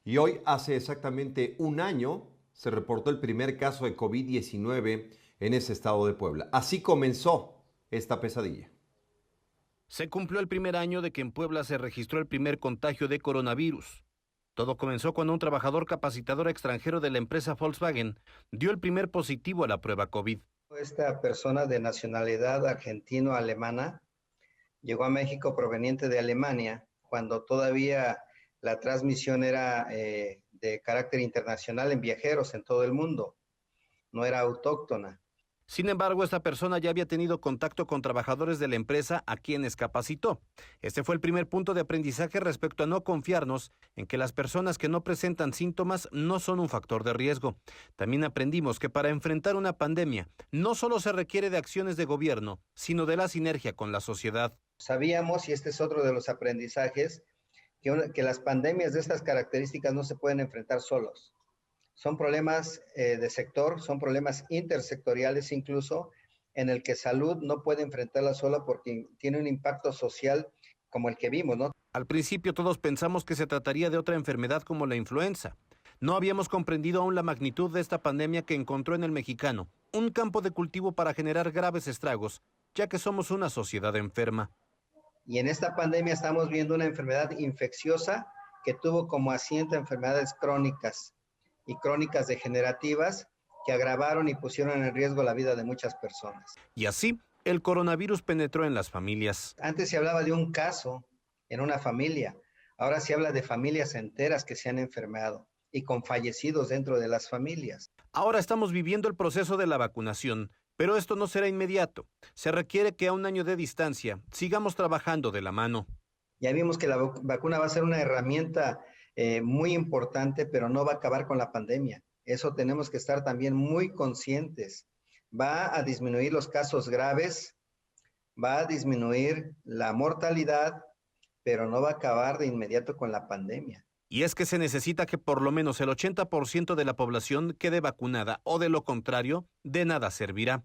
Y hoy, hace exactamente un año, se reportó el primer caso de COVID-19 en ese estado de Puebla. Así comenzó esta pesadilla. Se cumplió el primer año de que en Puebla se registró el primer contagio de coronavirus. Todo comenzó cuando un trabajador capacitador extranjero de la empresa Volkswagen dio el primer positivo a la prueba COVID. Esta persona de nacionalidad argentino-alemana llegó a México proveniente de Alemania, cuando todavía la transmisión era de carácter internacional en viajeros en todo el mundo, no era autóctona. Sin embargo, esta persona ya había tenido contacto con trabajadores de la empresa a quienes capacitó. Este fue el primer punto de aprendizaje respecto a no confiarnos en que las personas que no presentan síntomas no son un factor de riesgo. También aprendimos que para enfrentar una pandemia no solo se requiere de acciones de gobierno, sino de la sinergia con la sociedad. Sabíamos, y este es otro de los aprendizajes, que las pandemias de estas características no se pueden enfrentar solos. Son problemas de sector, son problemas intersectoriales incluso, en el que salud no puede enfrentarla sola porque tiene un impacto social como el que vimos, ¿no? Al principio todos pensamos que se trataría de otra enfermedad como la influenza. No habíamos comprendido aún la magnitud de esta pandemia que encontró en el mexicano, un campo de cultivo para generar graves estragos, ya que somos una sociedad enferma. Y en esta pandemia estamos viendo una enfermedad infecciosa que tuvo como asiento enfermedades crónicas y crónicas degenerativas que agravaron y pusieron en riesgo la vida de muchas personas. Y así, el coronavirus penetró en las familias. Antes se hablaba de un caso en una familia, ahora se habla de familias enteras que se han enfermado y con fallecidos dentro de las familias. Ahora estamos viviendo el proceso de la vacunación, pero esto no será inmediato. Se requiere que a un año de distancia sigamos trabajando de la mano. Ya vimos que la vacuna va a ser una herramienta muy importante, pero no va a acabar con la pandemia. Eso tenemos que estar también muy conscientes. Va a disminuir los casos graves, va a disminuir la mortalidad, pero no va a acabar de inmediato con la pandemia. Y es que se necesita que por lo menos el 80% de la población quede vacunada, o de lo contrario, de nada servirá.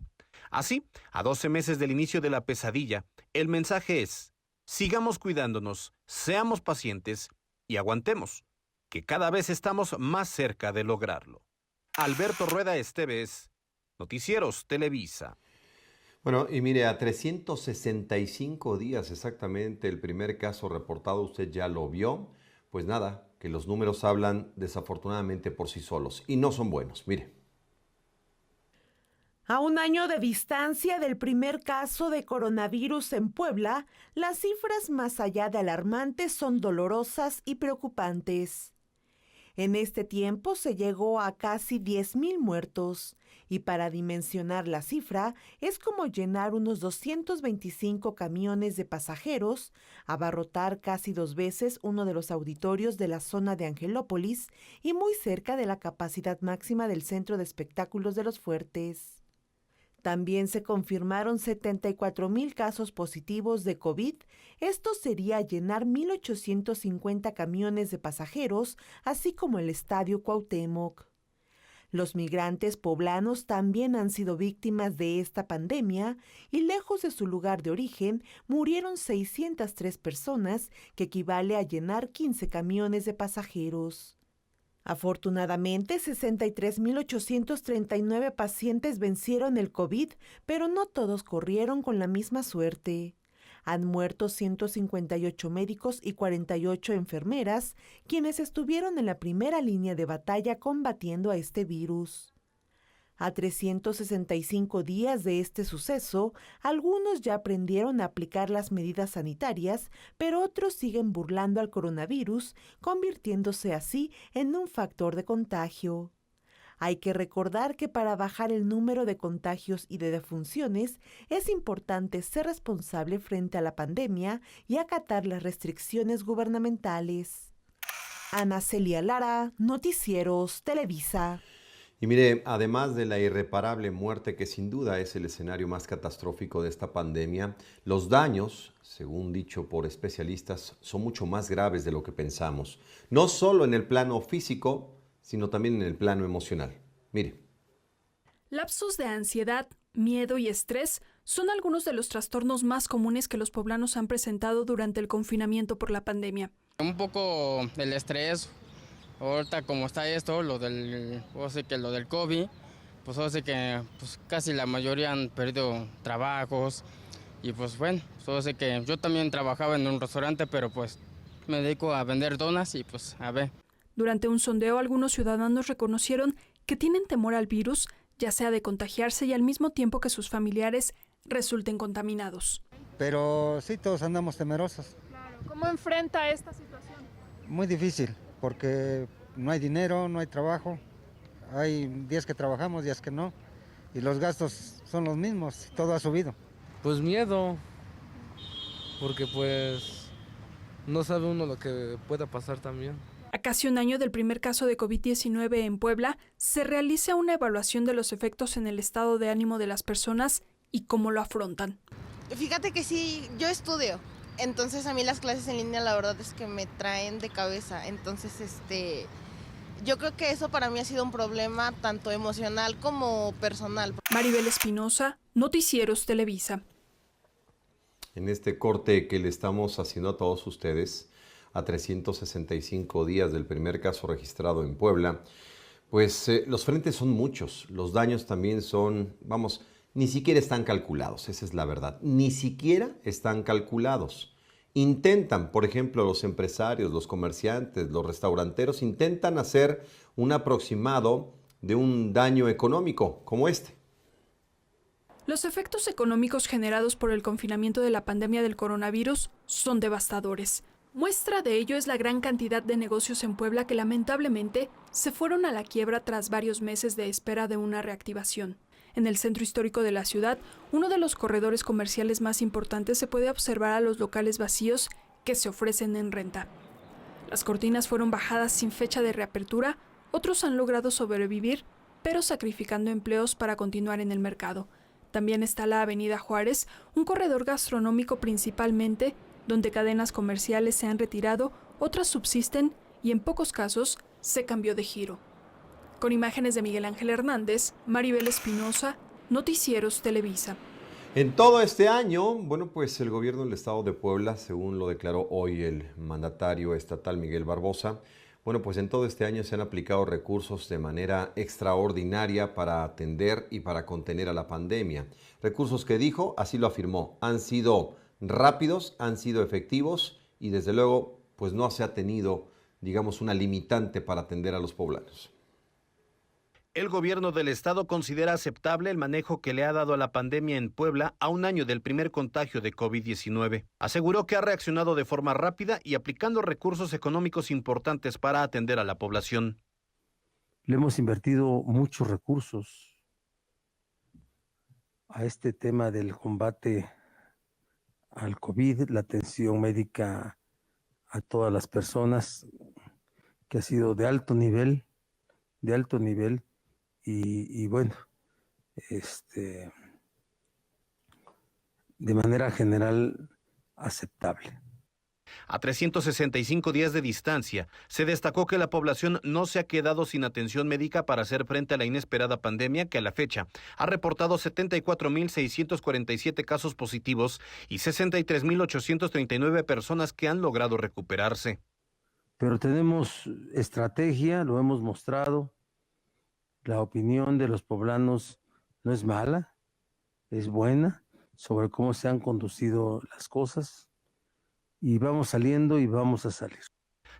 Así, a 12 meses del inicio de la pesadilla, el mensaje es: sigamos cuidándonos, seamos pacientes y aguantemos, que cada vez estamos más cerca de lograrlo. Alberto Rueda Esteves, Noticieros Televisa. Bueno, y mire, a 365 días exactamente el primer caso reportado, usted ya lo vio, pues nada, que los números hablan desafortunadamente por sí solos y no son buenos, mire. A un año de distancia del primer caso de coronavirus en Puebla, las cifras más allá de alarmantes son dolorosas y preocupantes. En este tiempo se llegó a casi 10,000 muertos, y para dimensionar la cifra es como llenar unos 225 camiones de pasajeros, abarrotar casi 2 veces uno de los auditorios de la zona de Angelópolis y muy cerca de la capacidad máxima del Centro de Espectáculos de Los Fuertes. También se confirmaron 74,000 casos positivos de COVID. Esto sería llenar 1,850 camiones de pasajeros, así como el Estadio Cuauhtémoc. Los migrantes poblanos también han sido víctimas de esta pandemia y lejos de su lugar de origen murieron 603 personas, que equivale a llenar 15 camiones de pasajeros. Afortunadamente, 63,839 pacientes vencieron el COVID, pero no todos corrieron con la misma suerte. Han muerto 158 médicos y 48 enfermeras, quienes estuvieron en la primera línea de batalla combatiendo a este virus. A 365 días de este suceso, algunos ya aprendieron a aplicar las medidas sanitarias, pero otros siguen burlando al coronavirus, convirtiéndose así en un factor de contagio. Hay que recordar que para bajar el número de contagios y de defunciones es importante ser responsable frente a la pandemia y acatar las restricciones gubernamentales. Ana Celia Lara, Noticieros Televisa. Y mire, además de la irreparable muerte que sin duda es el escenario más catastrófico de esta pandemia, los daños, según dicho por especialistas, son mucho más graves de lo que pensamos. No solo en el plano físico, sino también en el plano emocional. Mire. Lapsos de ansiedad, miedo y estrés son algunos de los trastornos más comunes que los poblanos han presentado durante el confinamiento por la pandemia. Un poco el estrés, Ahorita como está esto, lo del COVID, pues ahora sí que pues casi la mayoría han perdido trabajos y pues bueno, ahora sí que yo también trabajaba en un restaurante, pero pues me dedico a vender donas y pues a ver. Durante un sondeo, algunos ciudadanos reconocieron que tienen temor al virus, ya sea de contagiarse y al mismo tiempo que sus familiares resulten contaminados. Pero sí, todos andamos temerosos. Claro. ¿Cómo enfrenta esta situación? Muy difícil, porque no hay dinero, no hay trabajo. Hay días que trabajamos, días que no. Y los gastos son los mismos, todo ha subido. Pues miedo, porque pues no sabe uno lo que pueda pasar también. A casi un año del primer caso de COVID-19 en Puebla, se realiza una evaluación de los efectos en el estado de ánimo de las personas y cómo lo afrontan. Fíjate que sí, yo estudio, entonces a mí las clases en línea la verdad es que me traen de cabeza, entonces yo creo que eso para mí ha sido un problema tanto emocional como personal. Maribel Espinosa, Noticieros Televisa. En este corte que le estamos haciendo a todos ustedes, a 365 días del primer caso registrado en Puebla, pues los frentes son muchos, los daños también son, vamos, ni siquiera están calculados, esa es la verdad, ni siquiera están calculados. Intentan, por ejemplo, los empresarios, los comerciantes, los restauranteros, intentan hacer un aproximado de un daño económico como este. Los efectos económicos generados por el confinamiento de la pandemia del coronavirus son devastadores. Muestra de ello es la gran cantidad de negocios en Puebla que lamentablemente se fueron a la quiebra tras varios meses de espera de una reactivación. En el centro histórico de la ciudad, uno de los corredores comerciales más importantes, se puede observar a los locales vacíos que se ofrecen en renta. Las cortinas fueron bajadas sin fecha de reapertura, otros han logrado sobrevivir, pero sacrificando empleos para continuar en el mercado. También está la Avenida Juárez, un corredor gastronómico principalmente, donde cadenas comerciales se han retirado, otras subsisten y en pocos casos se cambió de giro. Con imágenes de Miguel Ángel Hernández, Maribel Espinosa, Noticieros Televisa. En todo este año, bueno, pues el gobierno del estado de Puebla, según lo declaró hoy el mandatario estatal Miguel Barbosa, bueno, pues en todo este año se han aplicado recursos de manera extraordinaria para atender y para contener a la pandemia. Recursos que dijo, así lo afirmó, han sido rápidos, han sido efectivos y desde luego, pues no se ha tenido, digamos, una limitante para atender a los poblanos. El gobierno del estado considera aceptable el manejo que le ha dado a la pandemia en Puebla a un año del primer contagio de COVID-19. Aseguró que ha reaccionado de forma rápida y aplicando recursos económicos importantes para atender a la población. Le hemos invertido muchos recursos a este tema del combate al COVID, la atención médica a todas las personas, que ha sido de alto nivel, y bueno, de manera general aceptable. A 365 días de distancia, se destacó que la población no se ha quedado sin atención médica para hacer frente a la inesperada pandemia que a la fecha ha reportado 74.647 casos positivos y 63.839 personas que han logrado recuperarse. Pero tenemos estrategia, lo hemos mostrado. La opinión de los poblanos no es mala, es buena sobre cómo se han conducido las cosas y vamos saliendo y vamos a salir.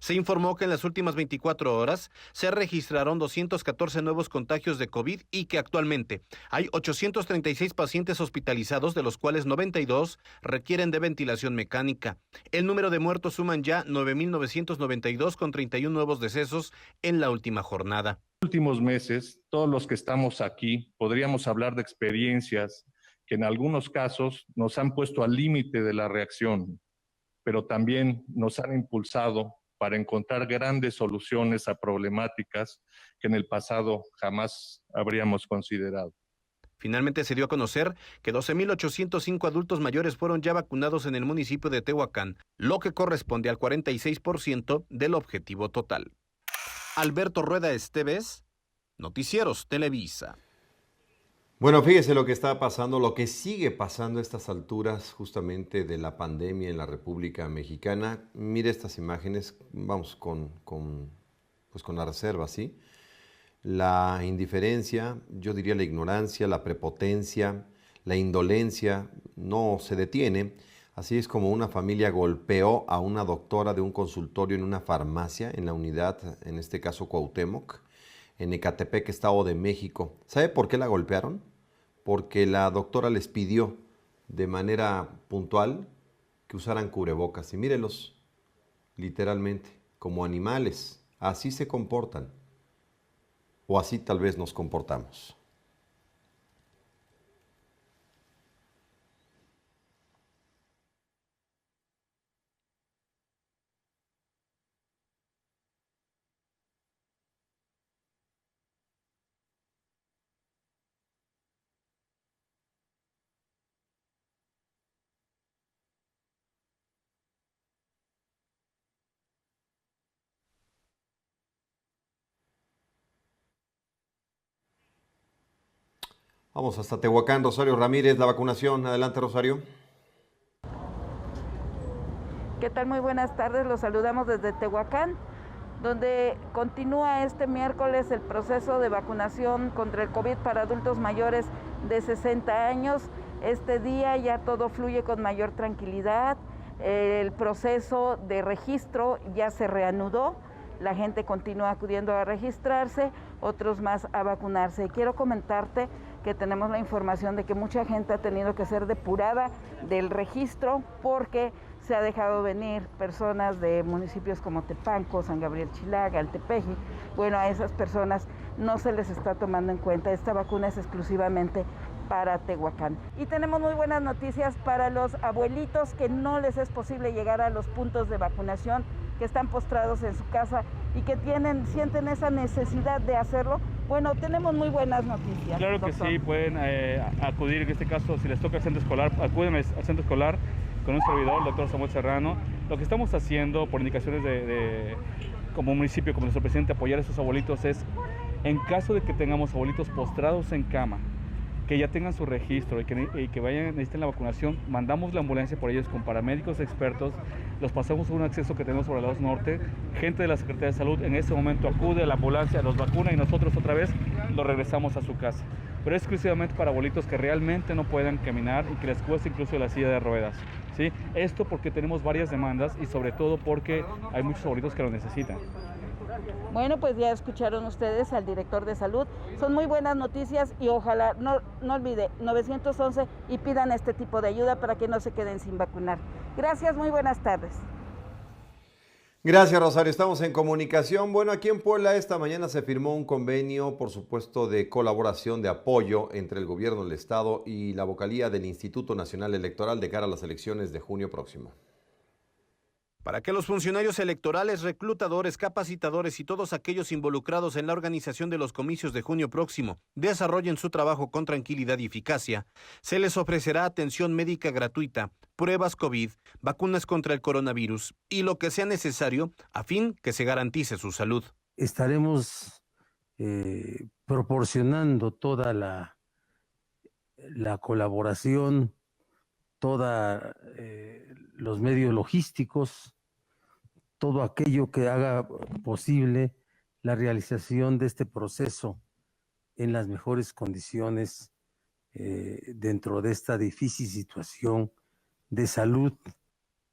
Se informó que en las últimas 24 horas se registraron 214 nuevos contagios de COVID y que actualmente hay 836 pacientes hospitalizados, de los cuales 92 requieren de ventilación mecánica. El número de muertos suman ya 9.992 con 31 nuevos decesos en la última jornada. En los últimos meses, todos los que estamos aquí podríamos hablar de experiencias que en algunos casos nos han puesto al límite de la reacción, pero también nos han impulsado para encontrar grandes soluciones a problemáticas que en el pasado jamás habríamos considerado. Finalmente se dio a conocer que 12.805 adultos mayores fueron ya vacunados en el municipio de Tehuacán, lo que corresponde al 46% del objetivo total. Alberto Rueda Esteves, Noticieros Televisa. Bueno, fíjese lo que está pasando, lo que sigue pasando a estas alturas justamente de la pandemia en la República Mexicana. Mire estas imágenes, vamos, con pues con la reserva, ¿sí? La indiferencia, yo diría la ignorancia, la prepotencia, la indolencia no se detiene. Así es como una familia golpeó a una doctora de un consultorio en una farmacia en la unidad, en este caso Cuauhtémoc, en Ecatepec, Estado de México. ¿Sabe por qué la golpearon? Porque la doctora les pidió de manera puntual que usaran cubrebocas. Y mírelos, literalmente, como animales. Así se comportan. O así tal vez nos comportamos. Vamos hasta Tehuacán, Rosario Ramírez, la vacunación. Adelante, Rosario. ¿Qué tal? Muy buenas tardes, los saludamos desde Tehuacán, donde continúa este miércoles el proceso de vacunación contra el COVID para adultos mayores de 60 años. Este día ya todo fluye con mayor tranquilidad, el proceso de registro ya se reanudó, la gente continúa acudiendo a registrarse, otros más a vacunarse. Quiero comentarte que tenemos la información de que mucha gente ha tenido que ser depurada del registro porque se ha dejado venir personas de municipios como Tepanco, San Gabriel Chilaga, Altepeji. Bueno, a esas personas no se les está tomando en cuenta. Esta vacuna es exclusivamente para Tehuacán. Y tenemos muy buenas noticias para los abuelitos que no les es posible llegar a los puntos de vacunación, que están postrados en su casa y que sienten esa necesidad de hacerlo. Bueno, tenemos muy buenas noticias. Claro que sí, pueden acudir, en este caso, si les toca el centro escolar, acuden al centro escolar con un servidor, el doctor Samuel Serrano. Lo que estamos haciendo por indicaciones como municipio, como nuestro presidente, apoyar a esos abuelitos es, en caso de que tengamos abuelitos postrados en cama, que ya tengan su registro y que necesiten la vacunación, mandamos la ambulancia por ellos con paramédicos expertos, los pasamos por un acceso que tenemos por el lado norte, gente de la Secretaría de Salud en ese momento acude a la ambulancia, los vacuna y nosotros otra vez los regresamos a su casa. Pero es exclusivamente para abuelitos que realmente no puedan caminar y que les cueste incluso la silla de ruedas, ¿sí? Esto porque tenemos varias demandas y sobre todo porque hay muchos abuelitos que lo necesitan. Bueno, pues ya escucharon ustedes al director de salud. Son muy buenas noticias y ojalá no olvide 911 y pidan este tipo de ayuda para que no se queden sin vacunar. Gracias, muy buenas tardes. Gracias, Rosario. Estamos en comunicación. Bueno, aquí en Puebla esta mañana se firmó un convenio, por supuesto, de colaboración, de apoyo entre el gobierno del estado y la vocalía del Instituto Nacional Electoral de cara a las elecciones de junio próximo. Para que los funcionarios electorales, reclutadores, capacitadores y todos aquellos involucrados en la organización de los comicios de junio próximo desarrollen su trabajo con tranquilidad y eficacia, se les ofrecerá atención médica gratuita, pruebas COVID, vacunas contra el coronavirus y lo que sea necesario a fin que se garantice su salud. Estaremos proporcionando toda la colaboración, todos los medios logísticos, todo aquello que haga posible la realización de este proceso en las mejores condiciones dentro de esta difícil situación de salud.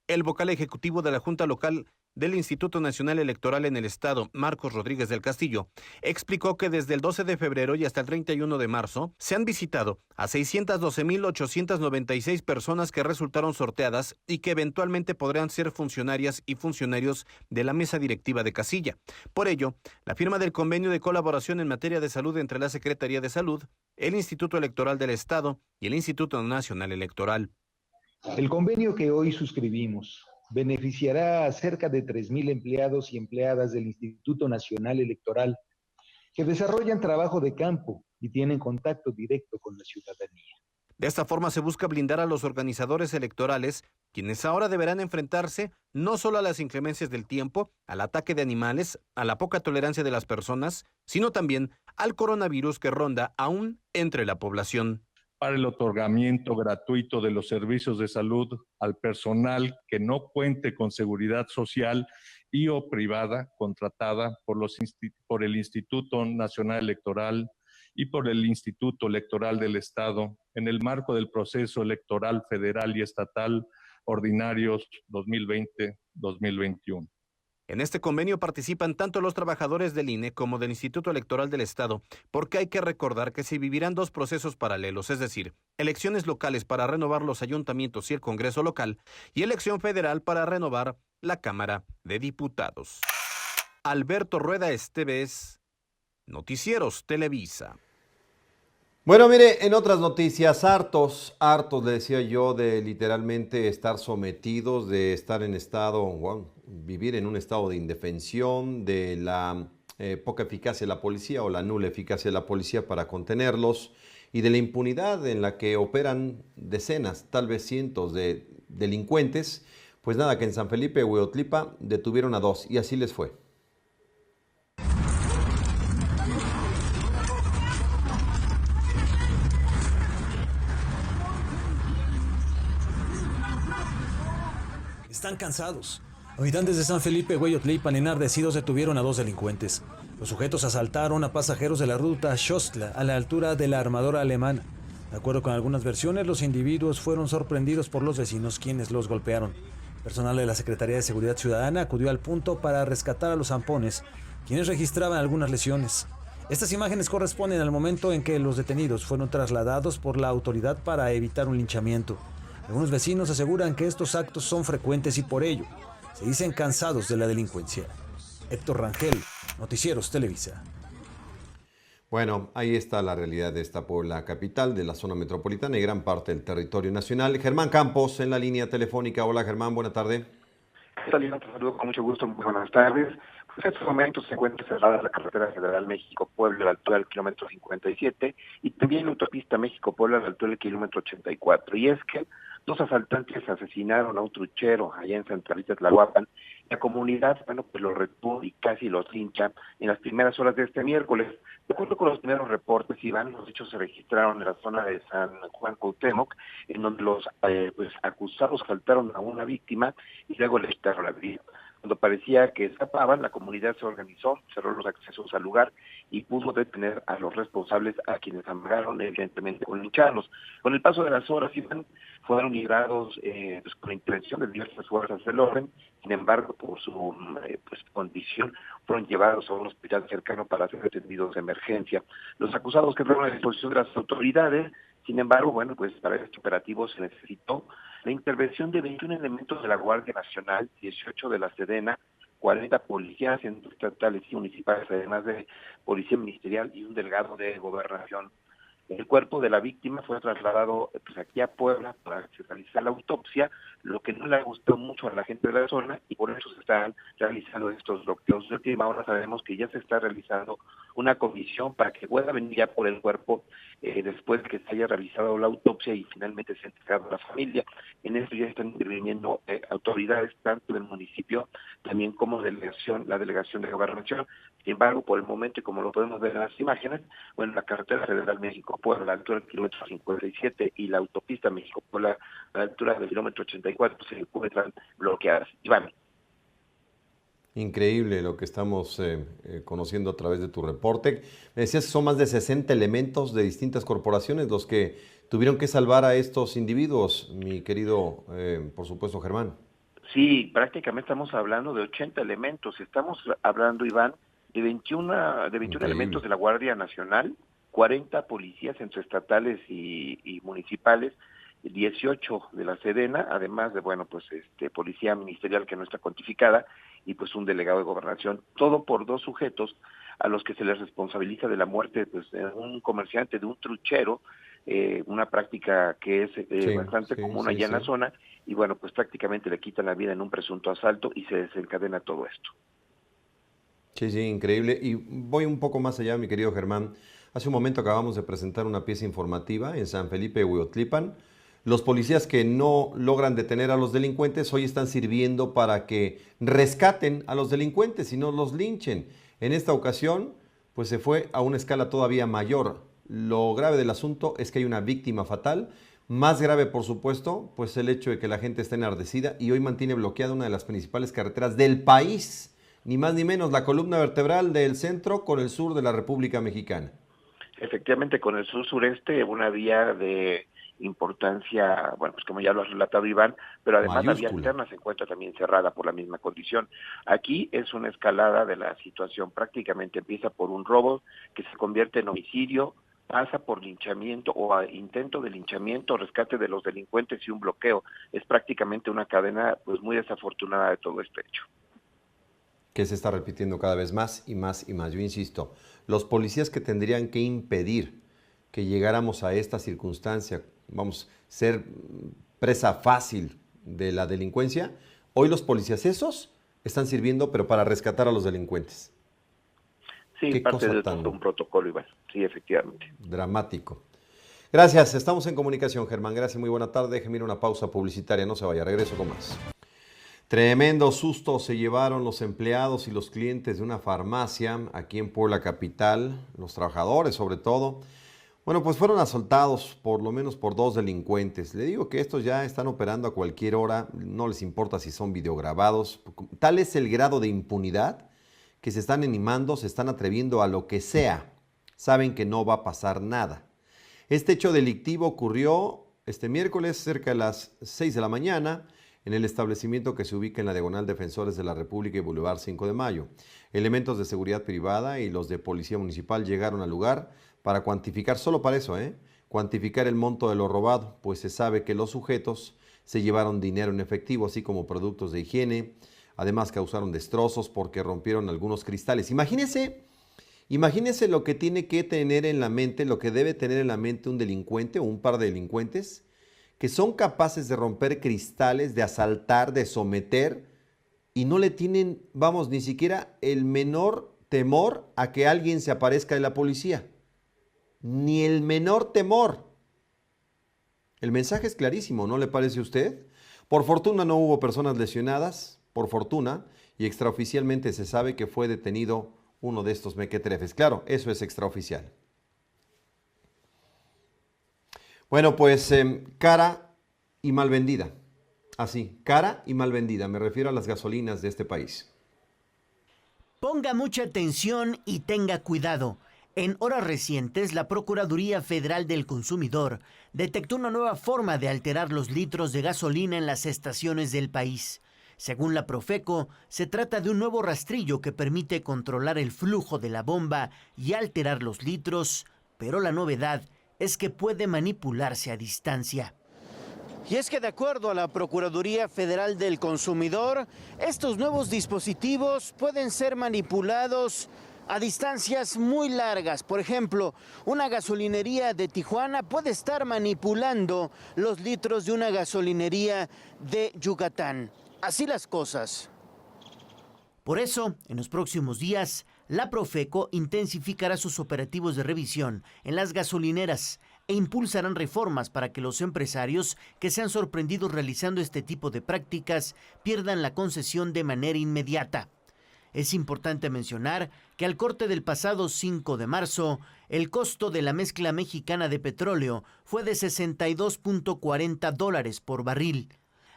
El vocal ejecutivo de la Junta Local del Instituto Nacional Electoral en el Estado, Marcos Rodríguez del Castillo, explicó que desde el 12 de febrero y hasta el 31 de marzo se han visitado a 612,896 personas que resultaron sorteadas y que eventualmente podrán ser funcionarias y funcionarios de la mesa directiva de casilla. Por ello, la firma del convenio de colaboración en materia de salud entre la Secretaría de Salud, el Instituto Electoral del Estado y el Instituto Nacional Electoral. El convenio que hoy suscribimos beneficiará a cerca de 3,000 empleados y empleadas del Instituto Nacional Electoral que desarrollan trabajo de campo y tienen contacto directo con la ciudadanía. De esta forma se busca blindar a los organizadores electorales, quienes ahora deberán enfrentarse no solo a las inclemencias del tiempo, al ataque de animales, a la poca tolerancia de las personas, sino también al coronavirus que ronda aún entre la población. Para el otorgamiento gratuito de los servicios de salud al personal que no cuente con seguridad social y o privada contratada por el Instituto Nacional Electoral y por el Instituto Electoral del Estado en el marco del proceso electoral federal y estatal ordinarios 2020-2021. En este convenio participan tanto los trabajadores del INE como del Instituto Electoral del Estado, porque hay que recordar que se vivirán dos procesos paralelos, es decir, elecciones locales para renovar los ayuntamientos y el Congreso local, y elección federal para renovar la Cámara de Diputados. Alberto Rueda Esteves, Noticieros Televisa. Bueno, mire, en otras noticias, hartos, le decía yo, de literalmente estar sometidos, de estar en estado, vivir en un estado de indefensión, de la poca eficacia de la policía o la nula eficacia de la policía para contenerlos y de la impunidad en la que operan decenas, tal vez cientos de delincuentes. Pues nada, que en San Felipe, Hueotlipa, detuvieron a 2 y así les fue. Están cansados. Habitantes de San Felipe, Hueyotlipan, enardecidos detuvieron a 2 delincuentes. Los sujetos asaltaron a pasajeros de la ruta Xostla a la altura de la armadora alemana. De acuerdo con algunas versiones, los individuos fueron sorprendidos por los vecinos, quienes los golpearon. Personal de la Secretaría de Seguridad Ciudadana acudió al punto para rescatar a los zampones, quienes registraban algunas lesiones. Estas imágenes corresponden al momento en que los detenidos fueron trasladados por la autoridad para evitar un linchamiento. Algunos vecinos aseguran que estos actos son frecuentes y por ello se dicen cansados de la delincuencia. Héctor Rangel, Noticieros Televisa. Bueno, ahí está la realidad de esta Puebla capital, de la zona metropolitana y gran parte del territorio nacional. Germán Campos en la línea telefónica. Hola Germán, buena tarde. Te saludo con mucho gusto, muy buenas tardes. Pues en estos momentos se encuentra cerrada la carretera federal México-Puebla a la altura del kilómetro 57 y también la autopista México-Puebla a la altura del kilómetro 84. Y es que 2 asaltantes asesinaron a un truchero allá en Santa Rita Tlahuapan. La comunidad, pues lo retuvo y casi los lincha en las primeras horas de este miércoles. De acuerdo con los primeros reportes, Iván, los hechos se registraron en la zona de San Juan Cuauhtémoc, en donde los acusados asaltaron a una víctima y luego le quitaron la vida. Cuando parecía que escapaban, la comunidad se organizó, cerró los accesos al lugar y pudo detener a los responsables, a quienes amagaron, evidentemente, con lincharlos. Con el paso de las horas, Iván, fueron librados con la intervención de diversas fuerzas del orden. Sin embargo, por su condición, fueron llevados a un hospital cercano para ser atendidos de emergencia. Los acusados quedaron a disposición de las autoridades. Sin embargo, para este operativo se necesitó la intervención de 21 elementos de la Guardia Nacional, 18 de la Sedena, 40 policías estatales y municipales, además de policía ministerial y un delegado de Gobernación. El cuerpo de la víctima fue trasladado aquí a Puebla para realizar la autopsia, lo que no le gustó mucho a la gente de la zona y por eso se están realizando estos bloqueos. De última hora sabemos que ya se está realizando una comisión para que pueda venir ya por el cuerpo después de que se haya realizado la autopsia y finalmente se ha entregado a la familia. En esto ya están interviniendo autoridades tanto del municipio también como la delegación de Gobernación. Sin embargo, por el momento, y como lo podemos ver en las imágenes, la carretera federal México-Puebla a la altura del kilómetro 57 y la autopista México-Puebla a la altura del kilómetro 84 se encuentran bloqueadas. Iván. Increíble lo que estamos conociendo a través de tu reporte. Me decías que son más de 60 elementos de distintas corporaciones los que tuvieron que salvar a estos individuos, mi querido, por supuesto, Germán. Sí, prácticamente estamos hablando de 80 elementos. Estamos hablando, Iván, de 21 elementos de la Guardia Nacional, 40 policías entre estatales y municipales, 18 de la Sedena, además de, policía ministerial que no está cuantificada, y un delegado de Gobernación, todo por 2 sujetos a los que se les responsabiliza de la muerte de un comerciante, de un truchero, una práctica que es bastante común allá en la zona, y prácticamente le quitan la vida en un presunto asalto y se desencadena todo esto. Sí, increíble. Y voy un poco más allá, mi querido Germán. Hace un momento acabamos de presentar una pieza informativa en San Felipe, Hueotlipan. Los policías que no logran detener a los delincuentes hoy están sirviendo para que rescaten a los delincuentes y no los linchen. En esta ocasión, se fue a una escala todavía mayor. Lo grave del asunto es que hay una víctima fatal. Más grave, por supuesto, pues el hecho de que la gente está enardecida y hoy mantiene bloqueada una de las principales carreteras del país, ni más ni menos la columna vertebral del centro con el sur de la República Mexicana. Efectivamente, con el sur-sureste, una vía de importancia, bueno, pues como ya lo has relatado, Iván, pero además la vía alterna se encuentra también cerrada por la misma condición. Aquí es una escalada de la situación, prácticamente empieza por un robo que se convierte en homicidio, pasa por linchamiento o intento de linchamiento, rescate de los delincuentes y un bloqueo. Es prácticamente una cadena pues muy desafortunada de todo este hecho. Que se está repitiendo cada vez más y más y más. Yo insisto, los policías que tendrían que impedir que llegáramos a esta circunstancia, vamos, ser presa fácil de la delincuencia, hoy los policías esos están sirviendo, pero para rescatar a los delincuentes. Sí, Qué parte cosa de tan todo un protocolo, Iván. Sí, efectivamente. Dramático. Gracias, estamos en comunicación, Germán. Gracias, muy buena tarde. Déjeme ir a una pausa publicitaria, no se vaya, regreso con más. Tremendo susto se llevaron los empleados y los clientes de una farmacia aquí en Puebla Capital, los trabajadores sobre todo. Bueno, pues fueron asaltados por lo menos por 2 delincuentes. Le digo que estos ya están operando a cualquier hora, no les importa si son videograbados. Tal es el grado de impunidad que se están animando, se están atreviendo a lo que sea. Saben que no va a pasar nada. Este hecho delictivo ocurrió este miércoles cerca de las 6 de la mañana en el establecimiento que se ubica en la Diagonal Defensores de la República y Boulevard 5 de Mayo. Elementos de seguridad privada y los de Policía Municipal llegaron al lugar para cuantificar, solo para eso, cuantificar el monto de lo robado, pues se sabe que los sujetos se llevaron dinero en efectivo, así como productos de higiene. Además causaron destrozos porque rompieron algunos cristales. Imagínese lo que tiene que tener en la mente, lo que debe tener en la mente un delincuente o un par de delincuentes que son capaces de romper cristales, de asaltar, de someter y no le tienen, vamos, ni siquiera el menor temor a que alguien se aparezca de la policía. Ni el menor temor. El mensaje es clarísimo, ¿no le parece a usted? Por fortuna no hubo personas lesionadas, por fortuna, y extraoficialmente se sabe que fue detenido uno de estos mequetrefes. Claro, eso es extraoficial. Bueno, pues cara y mal vendida. Así, cara y mal vendida. Me refiero a las gasolinas de este país. Ponga mucha atención y tenga cuidado. En horas recientes, la Procuraduría Federal del Consumidor detectó una nueva forma de alterar los litros de gasolina en las estaciones del país. Según la Profeco, se trata de un nuevo rastrillo que permite controlar el flujo de la bomba y alterar los litros, pero la novedad es que puede manipularse a distancia. Y es que de acuerdo a la Procuraduría Federal del Consumidor, estos nuevos dispositivos pueden ser manipulados a distancias muy largas. Por ejemplo, una gasolinería de Tijuana puede estar manipulando los litros de una gasolinería de Yucatán. Así las cosas. Por eso, en los próximos días, la Profeco intensificará sus operativos de revisión en las gasolineras e impulsarán reformas para que los empresarios que sean sorprendidos realizando este tipo de prácticas pierdan la concesión de manera inmediata. Es importante mencionar que al corte del pasado 5 de marzo, el costo de la mezcla mexicana de petróleo fue de $62.40 por barril.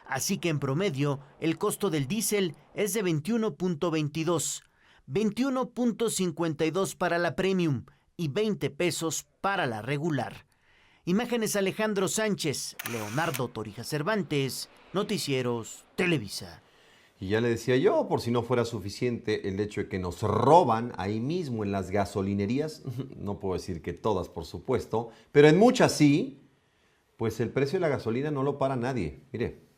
Así que en promedio, el costo del diésel es de 21.22, 21.52 para la premium y 20 pesos para la regular. Imágenes Alejandro Sánchez, Leonardo Torija Cervantes, Noticieros Televisa. Y ya le decía yo, por si no fuera suficiente el hecho de que nos roban ahí mismo en las gasolinerías, no puedo decir que todas, por supuesto, pero en muchas sí, pues el precio de la gasolina no lo para nadie. Mire.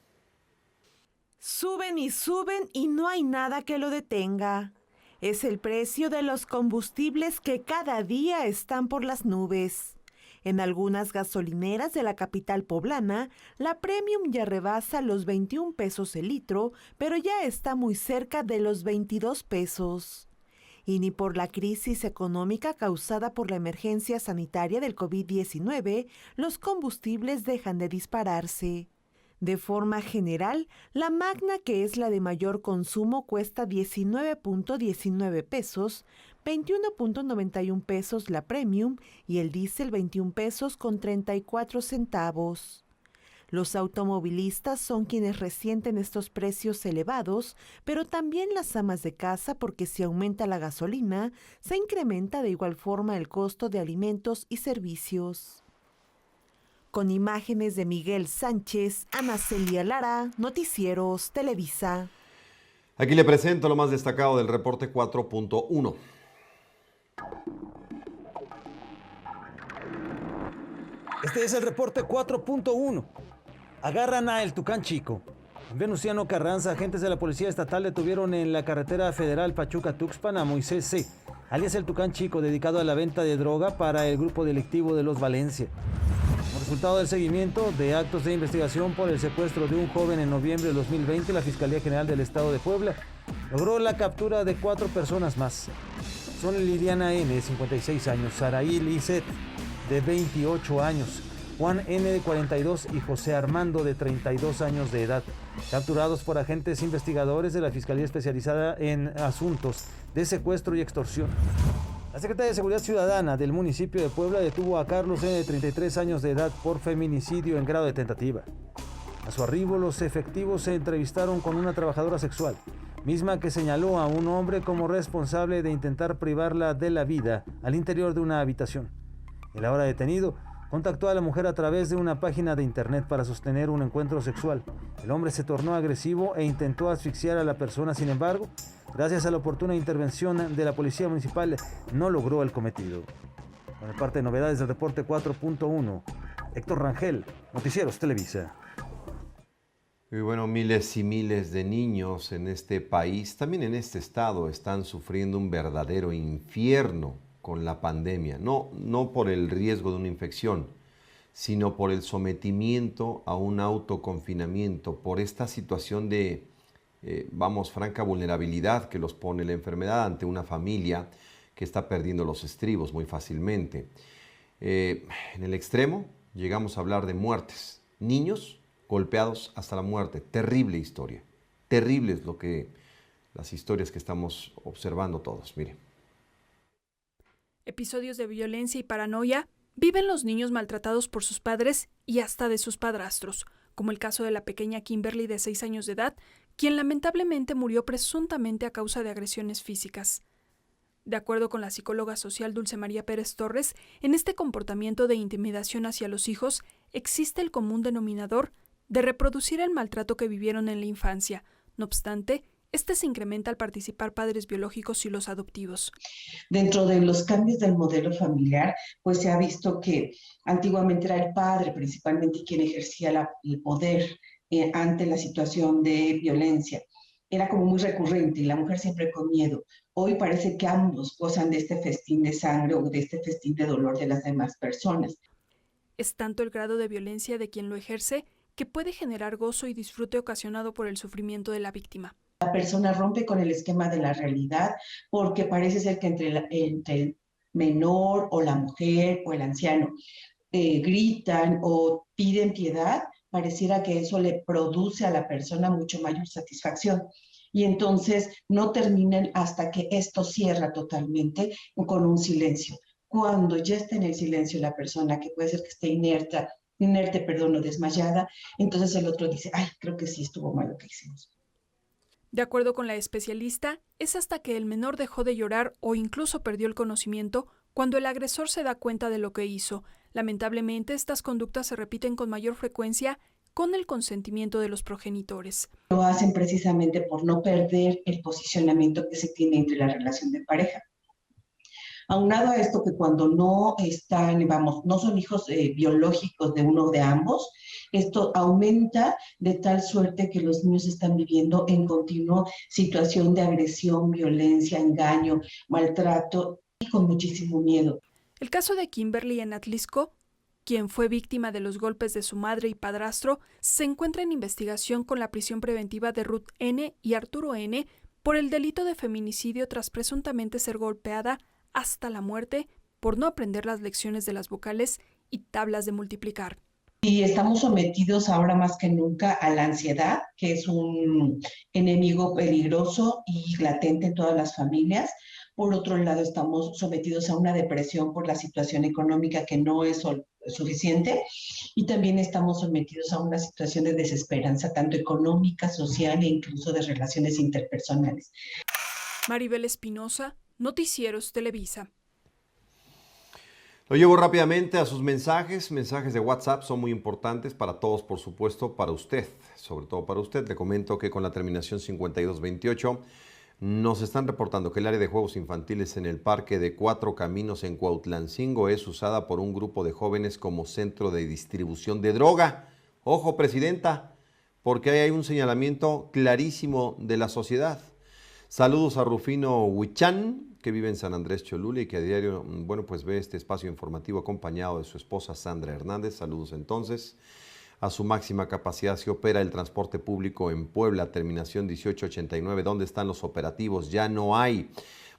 Suben y no hay nada que lo detenga. Es el precio de los combustibles que cada día están por las nubes. En algunas gasolineras de la capital poblana, la premium ya rebasa los 21 pesos el litro, pero ya está muy cerca de los 22 pesos. Y ni por la crisis económica causada por la emergencia sanitaria del COVID-19, los combustibles dejan de dispararse. De forma general, la Magna, que es la de mayor consumo, cuesta 19.19 pesos, 21.91 pesos la premium y el diésel 21 pesos con 34 centavos. Los automovilistas son quienes resienten estos precios elevados, pero también las amas de casa, porque si aumenta la gasolina, se incrementa de igual forma el costo de alimentos y servicios. Con imágenes de Miguel Sánchez, Ana Celia Lara, Noticieros Televisa. Aquí le presento lo más destacado del reporte 4.1. Este es el reporte 4.1. Agarran a El Tucán Chico. En Venustiano Carranza, agentes de la Policía Estatal detuvieron en la carretera federal Pachuca-Tuxpan a Moisés C., alias El Tucán Chico, dedicado a la venta de droga para el grupo delictivo de los Valencia. Como resultado del seguimiento de actos de investigación por el secuestro de un joven en noviembre de 2020, la Fiscalía General del Estado de Puebla logró la captura de 4 personas más. Son Liliana N., de 56 años, Saraí Lizeth, de 28 años, Juan N., de 42 y José Armando, de 32 años de edad, capturados por agentes investigadores de la Fiscalía Especializada en Asuntos de Secuestro y Extorsión. La Secretaría de Seguridad Ciudadana del municipio de Puebla detuvo a Carlos N., de 33 años de edad, por feminicidio en grado de tentativa. A su arribo, los efectivos se entrevistaron con una trabajadora sexual, misma que señaló a un hombre como responsable de intentar privarla de la vida al interior de una habitación. El ahora detenido contactó a la mujer a través de una página de internet para sostener un encuentro sexual. El hombre se tornó agresivo e intentó asfixiar a la persona. Sin embargo, gracias a la oportuna intervención de la Policía Municipal, no logró el cometido. Con el parte de novedades del reporte 4.1, Héctor Rangel, Noticieros Televisa. Y bueno, miles y miles de niños en este país, también en este estado, están sufriendo un verdadero infierno con la pandemia, no por el riesgo de una infección, sino por el sometimiento a un autoconfinamiento, por esta situación de, franca vulnerabilidad que los pone la enfermedad ante una familia que está perdiendo los estribos muy fácilmente. En el extremo llegamos a hablar de muertes, niños golpeados hasta la muerte. Terrible historia, terrible es las historias que estamos observando todos, miren. Episodios de violencia y paranoia viven los niños maltratados por sus padres y hasta de sus padrastros, como el caso de la pequeña Kimberly de 6 años de edad, quien lamentablemente murió presuntamente a causa de agresiones físicas. De acuerdo con la psicóloga social Dulce María Pérez Torres, en este comportamiento de intimidación hacia los hijos existe el común denominador de reproducir el maltrato que vivieron en la infancia. No obstante, este se incrementa al participar padres biológicos y los adoptivos. Dentro de los cambios del modelo familiar, pues se ha visto que antiguamente era el padre principalmente quien ejercía el poder ante la situación de violencia. Era como muy recurrente y la mujer siempre con miedo. Hoy parece que ambos gozan de este festín de sangre o de este festín de dolor de las demás personas. Es tanto el grado de violencia de quien lo ejerce que puede generar gozo y disfrute ocasionado por el sufrimiento de la víctima. La persona rompe con el esquema de la realidad porque parece ser que entre el menor o la mujer o el anciano gritan o piden piedad, pareciera que eso le produce a la persona mucho mayor satisfacción. Y entonces no terminan hasta que esto cierra totalmente con un silencio. Cuando ya está en el silencio la persona, que puede ser que esté inerte, o desmayada, entonces el otro dice, ay, creo que sí estuvo mal lo que hicimos. De acuerdo con la especialista, es hasta que el menor dejó de llorar o incluso perdió el conocimiento cuando el agresor se da cuenta de lo que hizo. Lamentablemente, estas conductas se repiten con mayor frecuencia con el consentimiento de los progenitores. Lo hacen precisamente por no perder el posicionamiento que se tiene entre la relación de pareja. Aunado a esto, que cuando no están, no son hijos biológicos de uno de ambos, esto aumenta de tal suerte que los niños están viviendo en continua situación de agresión, violencia, engaño, maltrato y con muchísimo miedo. El caso de Kimberly en Atlisco, quien fue víctima de los golpes de su madre y padrastro, se encuentra en investigación con la prisión preventiva de Ruth N. y Arturo N. por el delito de feminicidio tras presuntamente ser golpeada hasta la muerte por no aprender las lecciones de las vocales y tablas de multiplicar. Y estamos sometidos ahora más que nunca a la ansiedad, que es un enemigo peligroso y latente en todas las familias, Por otro lado, estamos sometidos a una depresión por la situación económica que no es suficiente, y también estamos sometidos a una situación de desesperanza, tanto económica, social e incluso de relaciones interpersonales. Maribel Espinosa, Noticieros Televisa. Lo llevo rápidamente a sus mensajes de WhatsApp, son muy importantes para todos, por supuesto, para usted, sobre todo para usted. Le comento que con la terminación 5228 nos están reportando que el área de juegos infantiles en el Parque de Cuatro Caminos en Cuautlancingo es usada por un grupo de jóvenes como centro de distribución de droga. Ojo, presidenta, porque ahí hay un señalamiento clarísimo de la sociedad. Saludos a Rufino Huichán, que vive en San Andrés Cholula y que a diario, pues ve este espacio informativo acompañado de su esposa Sandra Hernández. Saludos entonces. A su máxima capacidad se opera el transporte público en Puebla, terminación 1889. ¿Dónde están los operativos? Ya no hay.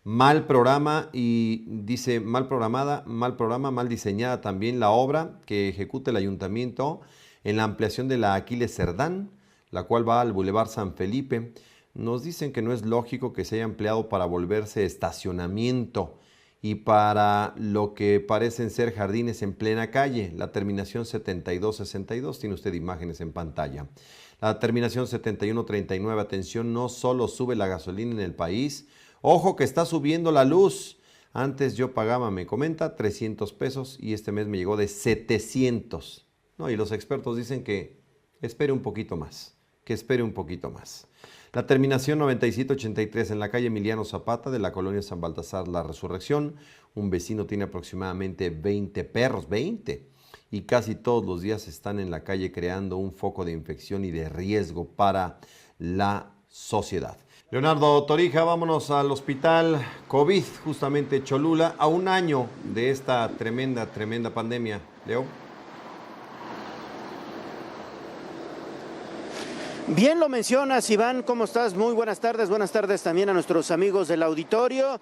Mal programa y dice mal programada, mal diseñada también la obra que ejecuta el ayuntamiento en la ampliación de la Aquiles Cerdán, la cual va al Boulevard San Felipe. Nos dicen que no es lógico que se haya empleado para volverse estacionamiento y para lo que parecen ser jardines en plena calle. La terminación 7262, tiene usted imágenes en pantalla. La terminación 7139, atención, no solo sube la gasolina en el país, ojo que está subiendo la luz. Antes yo pagaba, me comenta, 300 pesos y este mes me llegó de 700. No, y los expertos dicen que espere un poquito más, La terminación 9783 en la calle Emiliano Zapata de la colonia San Baltasar La Resurrección. Un vecino tiene aproximadamente 20 perros, 20. Y casi todos los días están en la calle creando un foco de infección y de riesgo para la sociedad. Leonardo Torija, vámonos al hospital COVID, justamente Cholula, a un año de esta tremenda pandemia. Leo. Bien lo mencionas, Iván, ¿cómo estás? Muy buenas tardes también a nuestros amigos del auditorio.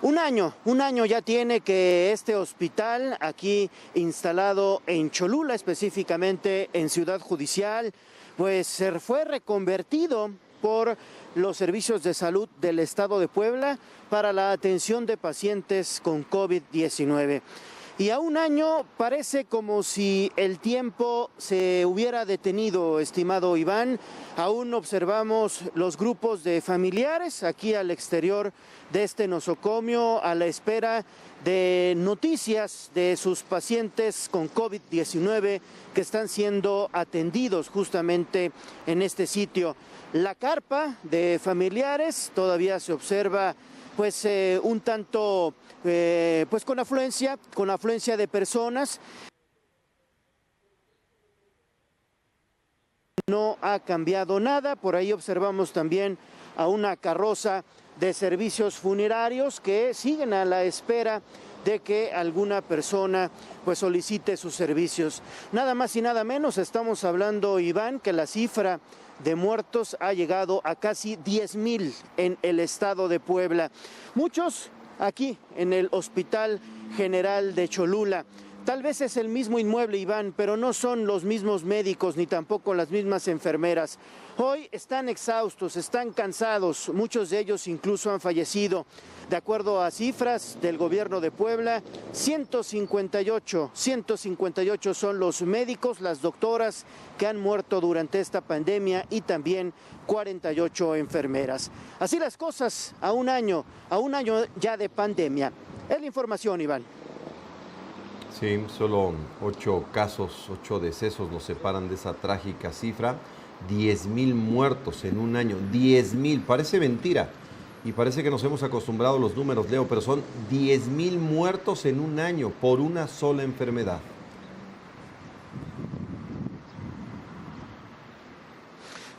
Un año ya tiene que este hospital aquí instalado en Cholula, específicamente en Ciudad Judicial, pues se fue reconvertido por los servicios de salud del estado de Puebla para la atención de pacientes con COVID-19. Y a un año parece como si el tiempo se hubiera detenido, estimado Iván. Aún observamos los grupos de familiares aquí al exterior de este nosocomio a la espera de noticias de sus pacientes con COVID-19 que están siendo atendidos justamente en este sitio. La carpa de familiares todavía se observa pues un tanto pues con afluencia de personas. No ha cambiado nada, por ahí observamos también a una carroza de servicios funerarios que siguen a la espera de que alguna persona pues solicite sus servicios. Nada más y nada menos, estamos hablando, Iván, que la cifra de muertos ha llegado a casi 10,000 en el estado de Puebla. Muchos aquí en el Hospital General de Cholula. Tal vez es el mismo inmueble, Iván, pero no son los mismos médicos ni tampoco las mismas enfermeras. Hoy están exhaustos, están cansados, muchos de ellos incluso han fallecido. De acuerdo a cifras del gobierno de Puebla, 158 son los médicos, las doctoras que han muerto durante esta pandemia y también 48 enfermeras. Así las cosas a un año ya de pandemia. Es la información, Iván. Sí, solo 8 casos, 8 decesos nos separan de esa trágica cifra. 10,000 muertos en un año. 10,000, parece mentira. Y parece que nos hemos acostumbrado a los números, Leo, pero son 10,000 muertos en un año por una sola enfermedad.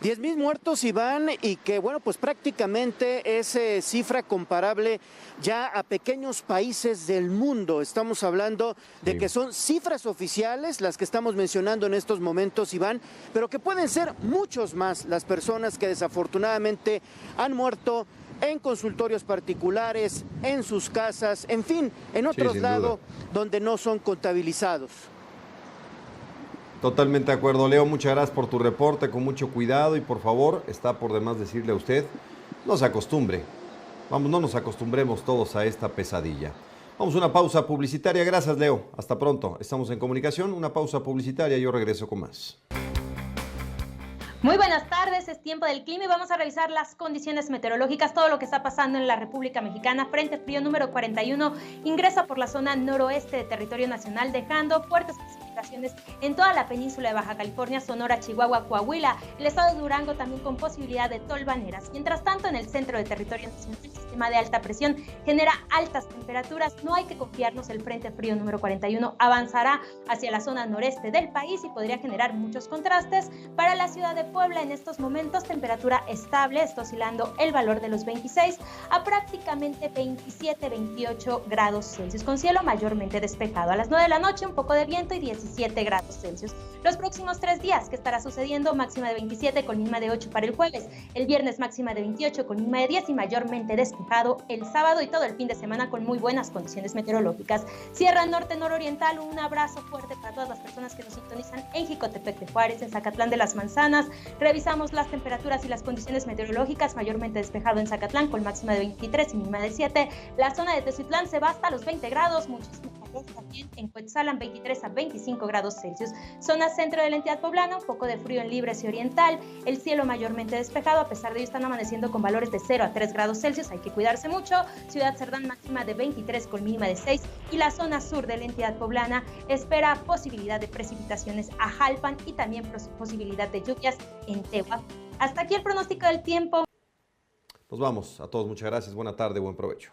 $10,000 muertos, Iván, y que bueno, pues prácticamente es cifra comparable ya a pequeños países del mundo. Estamos hablando de que son cifras oficiales las que estamos mencionando en estos momentos, Iván, pero que pueden ser muchos más las personas que desafortunadamente han muerto en consultorios particulares, en sus casas, en fin, en otros lados donde no son contabilizados. Totalmente de acuerdo, Leo, muchas gracias por tu reporte, con mucho cuidado y por favor, está por demás decirle a usted, no se acostumbre Vamos, no nos acostumbremos todos a esta pesadilla. Vamos a una pausa publicitaria. Gracias, Leo. Hasta pronto. Estamos en comunicación. Una pausa publicitaria. Yo regreso con más. Muy buenas tardes, es tiempo del clima y vamos a revisar las condiciones meteorológicas, todo lo que está pasando en la República Mexicana. Frente frío número 41 ingresa por la zona noroeste de territorio nacional, dejando fuertes precipitaciones en toda la península de Baja California, Sonora, Chihuahua, Coahuila, el estado de Durango también con posibilidad de tolvaneras. Mientras tanto, en el centro de territorio nacional, el sistema de alta presión genera altas temperaturas. No hay que confiarnos, el frente frío número 41 avanzará hacia la zona noreste del país y podría generar muchos contrastes. Para la ciudad de Puebla, en estos momentos, temperatura estable, está oscilando el valor de los 26 a prácticamente 27-28 grados Celsius, con cielo mayormente despejado. A las 9 de la noche, un poco de viento y 17 grados Celsius. Los próximos 3 días, ¿qué estará sucediendo? Máxima de 27 con mínima de 8 para el jueves. El viernes, máxima de 28 con mínima de 10 y mayormente despejado el sábado, y todo el fin de semana con muy buenas condiciones meteorológicas. Sierra Norte, Nororiental, un abrazo fuerte para todas las personas que nos sintonizan en Jicotepec de Juárez, en Zacatlán de las Manzanas. Revisamos las temperaturas y las condiciones meteorológicas, mayormente despejado en Zacatlán con máxima de 23 y mínima de 7. La zona de Teziutlán se va hasta los 20 grados, muchísimo calor también en Cuetzalan, 23 a 25 grados Celsius. Zona centro de la entidad poblana, un poco de frío en Libres y Oriental, el cielo mayormente despejado, a pesar de ello están amaneciendo con valores de 0 a 3 grados Celsius, hay que cuidarse mucho. Ciudad Cerdán, máxima de 23 con mínima de 6, y la zona sur de la entidad poblana espera posibilidad de precipitaciones a Jalpan y también posibilidad de lluvias en Tehuacán. Hasta aquí el pronóstico del tiempo. Nos vamos. A todos muchas gracias. Buena tarde, buen provecho.